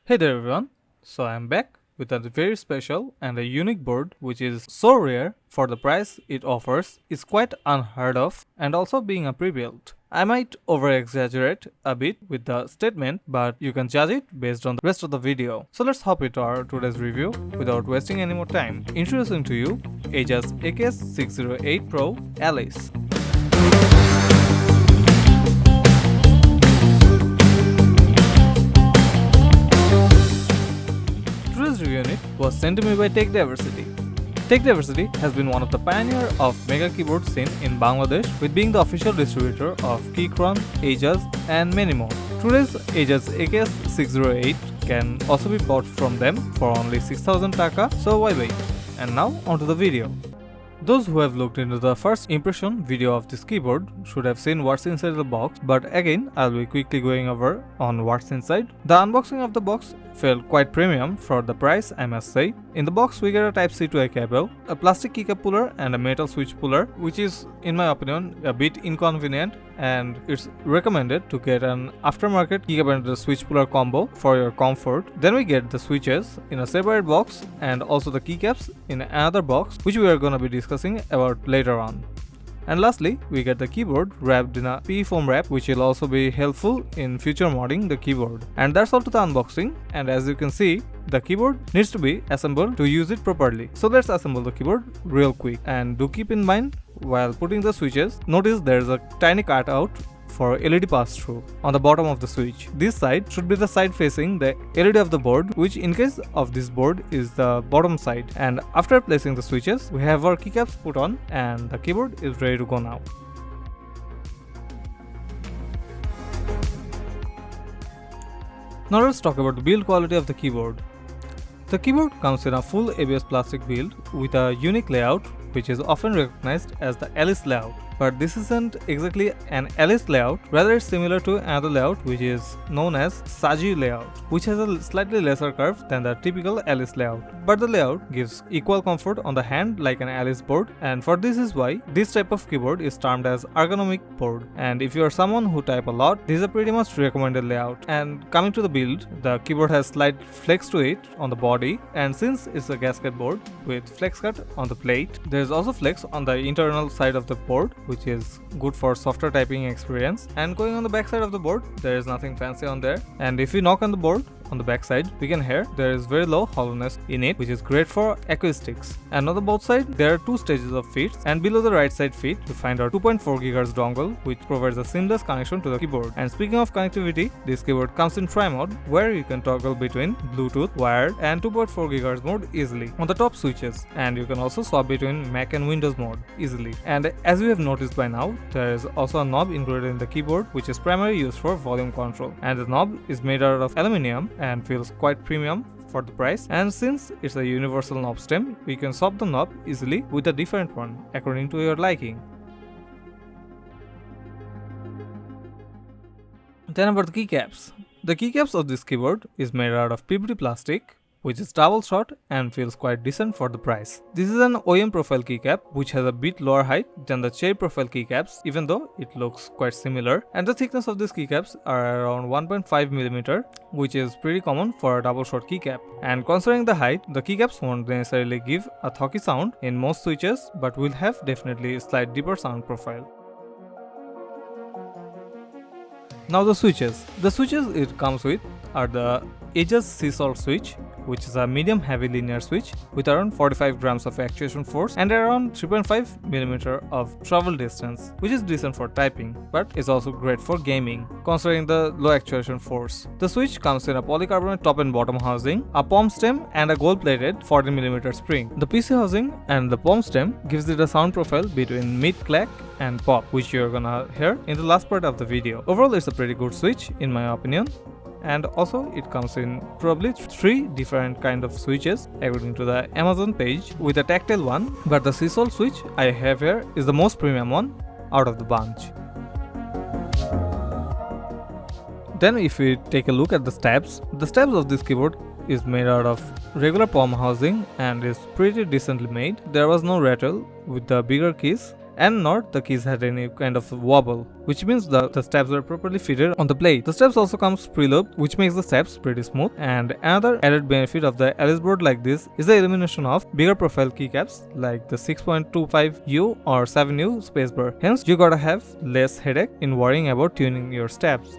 Hey there everyone, so I'm back with a very special and a unique board which is so rare for the price it offers, is quite unheard of, and also being a pre-built. I might over-exaggerate a bit with the statement, but you can judge it based on the rest of the video. So let's hop into our today's review without wasting any more time. Introducing to you Ajazz AKS068 PRO Alice. Today's review unit was sent to me by TechDiversity. TechDiversity has been one of the pioneers of mega keyboard scene in Bangladesh, with being the official distributor of Keycaps, Ajazz and many more. Today's Ajazz AKS608 can also be bought from them for only 6,000 taka, so why wait? And now onto the video. Those who have looked into the first impression video of this keyboard should have seen what's inside the box, but again I'll be quickly going over on what's inside. The unboxing of the box felt quite premium for the price, I must say. In the box we get a Type-C to A cable, a plastic keycap puller and a metal switch puller, which is in my opinion a bit inconvenient, and it's recommended to get an aftermarket keycap and the switch puller combo for your comfort. Then we get the switches in a separate box and also the keycaps in another box, which we are gonna be discussing about later on. And lastly, we get the keyboard wrapped in a PE foam wrap, which will also be helpful in future modding the keyboard. And that's all to the unboxing, and as you can see, the keyboard needs to be assembled to use it properly. So let's assemble the keyboard real quick, and do keep in mind while putting the switches, notice there's a tiny cutout for LED pass-through on the bottom of the switch. This side should be the side facing the LED of the board, which in case of this board is the bottom side. And after placing the switches, we have our keycaps put on and the keyboard is ready to go now. Now let's talk about the build quality of the keyboard. The keyboard comes in a full ABS plastic build with a unique layout, which is often recognized as the Alice layout. But this isn't exactly an Alice layout, rather it's similar to another layout which is known as Saji layout, which has a slightly lesser curve than the typical Alice layout. But the layout gives equal comfort on the hand like an Alice board, and for this is why this type of keyboard is termed as ergonomic board. And if you are someone who type a lot, this is a pretty much recommended layout. And coming to the build, the keyboard has slight flex to it on the body, and since it's a gasket board with flex cut on the plate, there is also flex on the internal side of the board, which is good for softer typing experience. And going on the back side of the board, there is nothing fancy on there, and if you knock on the board on the back side, we can hear there is very low hollowness in it, which is great for acoustics. And on the both side, there are two stages of feeds, and below the right side feed we find our 2.4 GHz dongle, which provides a seamless connection to the keyboard. And speaking of connectivity, this keyboard comes in tri-mode, where you can toggle between Bluetooth, wired and 2.4 GHz mode easily on the top switches, and you can also swap between Mac and Windows mode easily. And as you have noticed by now, there is also a knob included in the keyboard, which is primarily used for volume control, and the knob is made out of aluminium and feels quite premium for the price. And since it's a universal knob stem, we can swap the knob easily with a different one according to your liking. Then about the keycaps. The keycaps of this keyboard is made out of PVD plastic, which is double shot and feels quite decent for the price. This is an OEM profile keycap which has a bit lower height than the cherry profile keycaps, even though it looks quite similar. And the thickness of these keycaps are around 1.5 mm, which is pretty common for a double shot keycap. And considering the height, the keycaps won't necessarily give a thwacky sound in most switches, but will have definitely a slight deeper sound profile. Now the switches. The switches it comes with are the Ajazz C-Salt switch, which is a medium heavy linear switch with around 45 grams of actuation force and around 3.5 mm of travel distance, which is decent for typing, but is also great for gaming, considering the low actuation force. The switch comes in a polycarbonate top and bottom housing, a palm stem and a gold-plated 14 mm spring. The PC housing and the palm stem gives it a sound profile between mid clack and pop, which you're gonna hear in the last part of the video. Overall, it's a pretty good switch in my opinion. And also it comes in probably 3 different kind of switches according to the Amazon page, with a tactile one, but the C-Salt switch I have here is the most premium one out of the bunch. Then if we take a look at the stabs of this keyboard is made out of regular palm housing and is pretty decently made. There was no rattle with the bigger keys, and not the keys had any kind of wobble, which means the steps were properly fitted on the blade. The steps also comes pre-looped, which makes the steps pretty smooth. And another added benefit of the Alice board like this is the elimination of bigger profile keycaps like the 6.25U or 7U spacebar. Hence, you gotta have less headache in worrying about tuning your steps.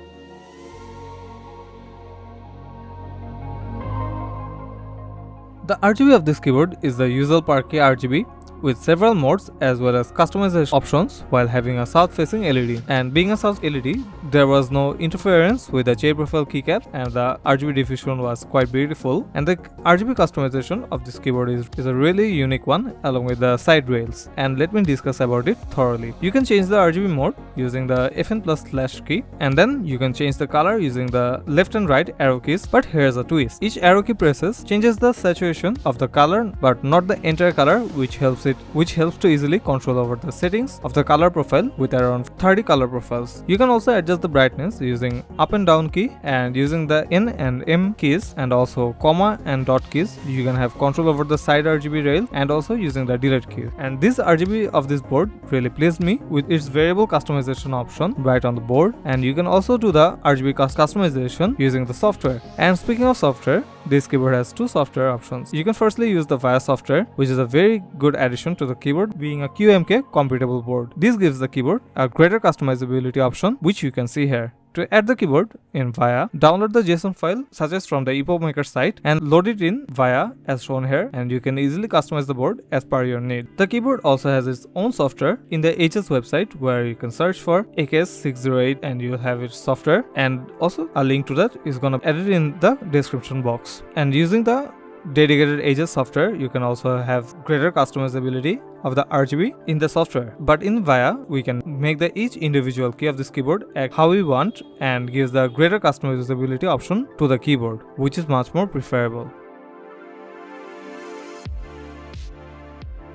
The RGB of this keyboard is the usual Parquet RGB with several modes as well as customization options while having a south-facing LED. And being a south LED, there was no interference with the J profile keycaps and the RGB diffusion was quite beautiful. And the RGB customization of this keyboard is a really unique one along with the side rails. And let me discuss about it thoroughly. You can change the RGB mode using the FN+/ key, and then you can change the color using the left and right arrow keys. But here's a twist. Each arrow key presses changes the saturation of the color but not the entire color, which helps to easily control over the settings of the color profile with around 30 color profiles. You can also adjust the brightness using up and down key, and using the N and M keys and also comma and dot keys you can have control over the side RGB rail, and also using the delete key. And this RGB of this board really pleased me with its variable customization option right on the board, and you can also do the RGB customization using the software. And speaking of software, this keyboard has two software options. You can firstly use the VIA software, which is a very good addition to the keyboard, being a QMK compatible board. This gives the keyboard a greater customizability option, which you can see here. To add the keyboard in VIA, download the JSON file such as from the EPUB Maker site and load it in VIA as shown here, and you can easily customize the board as per your need. The keyboard also has its own software in the Ajazz website, where you can search for AKS608 and you'll have its software, and also a link to that is gonna be added in the description box. And using the dedicated Ajazz software, you can also have greater customizability of the RGB in the software. But in VIA, we can make the each individual key of this keyboard act how we want, and gives the greater customizability option to the keyboard, which is much more preferable.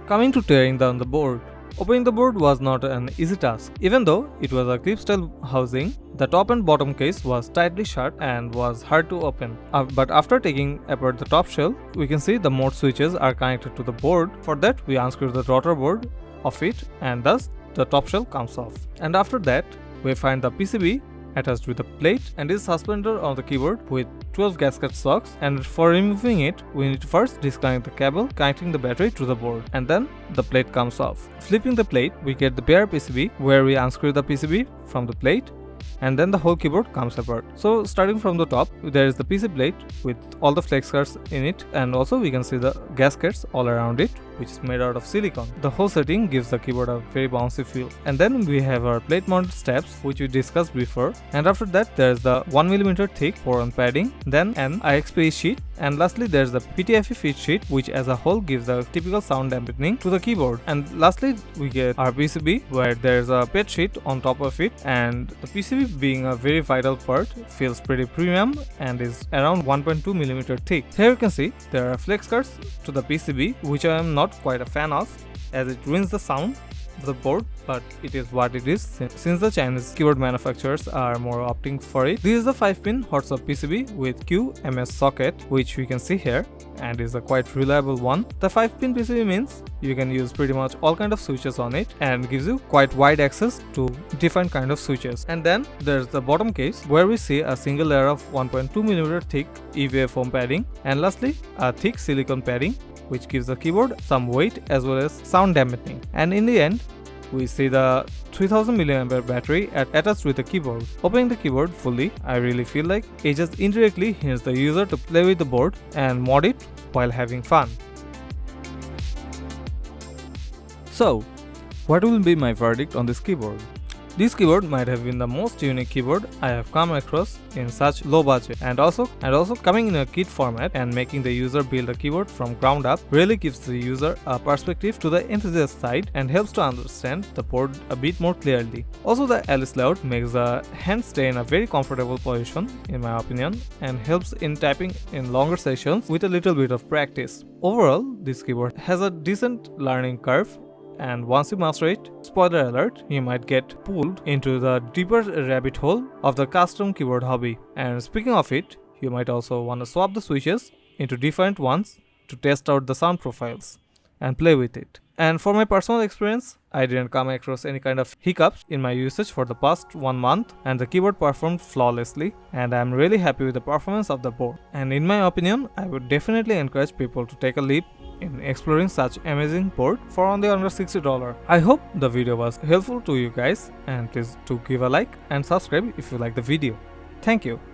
Coming to tearing down the board. Opening the board was not an easy task. Even though it was a clip style housing, the top and bottom case was tightly shut and was hard to open. But after taking apart the top shell, we can see the mode switches are connected to the board. For that, we unscrew the rotor board of it, and thus the top shell comes off. And after that, we find the PCB attached with a plate and is suspended on the keyboard with 12 gasket socks. And for removing it, we need to first disconnect the cable connecting the battery to the board, and then the plate comes off. Flipping the plate, we get the bare PCB, where we unscrew the PCB from the plate, and then the whole keyboard comes apart. So starting from the top, there is the PC plate with all the flex cards in it, and also we can see the gaskets all around it, which is made out of silicone. The whole setting gives the keyboard a very bouncy feel. And then we have our plate mounted steps, which we discussed before, and after that there is the 1mm thick pour-on padding, then an IXP sheet, and lastly there's the PTFE feed sheet, which as a whole gives a typical sound dampening to the keyboard. And lastly we get our PCB, where there's a PET sheet on top of it, and the PCB being a very vital part feels pretty premium and is around 1.2mm thick. Here you can see there are flex cards to the PCB, which I am not quite a fan of, as it ruins the sound of the board, but it is what it is since the Chinese keyboard manufacturers are more opting for it. This is the 5-pin hot swap PCB with QMS socket, which we can see here, and is a quite reliable one. The 5-pin PCB means you can use pretty much all kind of switches on it, and gives you quite wide access to different kind of switches. And then there's the bottom case, where we see a single layer of 1.2mm thick EVA foam padding, and lastly a thick silicone padding, which gives the keyboard some weight as well as sound dampening. And in the end, we see the 3000 mAh battery attached with the keyboard. Opening the keyboard fully, I really feel like it just indirectly hints the user to play with the board and mod it while having fun. So, what will be my verdict on this keyboard? This keyboard might have been the most unique keyboard I have come across in such low budget, and also coming in a kit format and making the user build a keyboard from ground up really gives the user a perspective to the enthusiast side and helps to understand the board a bit more clearly. Also, the Alice layout makes the hand stay in a very comfortable position in my opinion, and helps in typing in longer sessions with a little bit of practice. Overall, this keyboard has a decent learning curve, and once you master it, spoiler alert, you might get pulled into the deeper rabbit hole of the custom keyboard hobby. And speaking of it, you might also want to swap the switches into different ones to test out the sound profiles. and play with it. And for my personal experience, I didn't come across any kind of hiccups in my usage for the past 1 month, and the keyboard performed flawlessly, and I'm really happy with the performance of the board. And in my opinion, I would definitely encourage people to take a leap in exploring such amazing board for only under $60. I hope the video was helpful to you guys, and please do give a like and subscribe if you like the video. Thank you.